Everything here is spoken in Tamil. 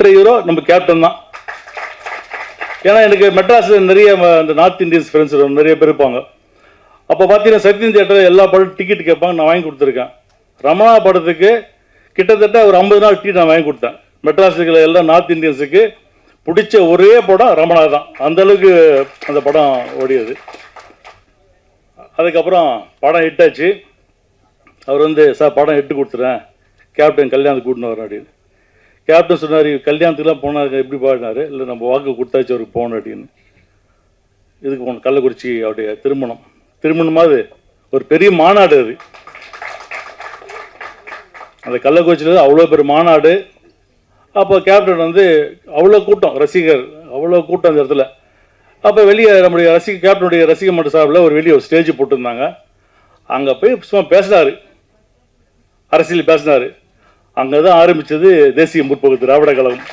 ஹீரோ நம்ம கேப்டன் தான். ஏன்னா எனக்கு மெட்ராஸில் நிறைய இந்த நார்த் இந்தியன்ஸ் ஃப்ரெண்ட்ஸ் நிறைய பேர் இருப்பாங்க. அப்போ பார்த்தீங்கன்னா சத்யம் தியேட்டரில் எல்லா படம் டிக்கெட் கேட்பாங்க, நான் வாங்கி கொடுத்துருக்கேன். ரமணா படத்துக்கு கிட்டத்தட்ட ஒரு 50 நாள் டிக்கெட் நான் வாங்கி கொடுத்தேன். மெட்ராஸுக்கு எல்லாம் நார்த் இந்தியன்ஸுக்கு பிடிச்ச ஒரே படம் ரமணா தான். அந்த அளவுக்கு அந்த படம் ஓடியது. அதுக்கப்புறம் படம் ஹிட் ஆச்சு. அவர் வந்து சார் படம் ஹிட்டு கொடுத்துறேன், கேப்டன் கல்யாணத்துக்கு கூட்டின்னு வரேன் அப்படின்னு. கேப்டன் சொன்னார், கல்யாணத்துக்குலாம் போனாங்க எப்படி பாடினார், இல்லை நம்ம வாக்கு கொடுத்தாச்சு அவருக்கு போகணும் அப்படின்னு. இதுக்கு போகணும் கள்ளக்குறிச்சி அவருடைய திருமணமாவது ஒரு பெரிய மாநாடு அது. அந்த கள்ளக்குறிச்சியில் அவ்வளோ பெரிய மாநாடு. அப்போ கேப்டன் வந்து அவ்வளோ கூட்டம், ரசிகர் அவ்வளோ கூட்டம் அந்த இடத்துல. அப்போ வெளியே நம்முடைய கேப்டனுடைய ரசிக மன்ற சார்பில் ஒரு வெளியே ஒரு ஸ்டேஜ் போட்டிருந்தாங்க. அங்கே போய் சும்மா பேசினார், அரசியல் பேசினார். அங்கே தான் ஆரம்பித்தது தேசிய முற்போக்கு திராவிட கழகம்.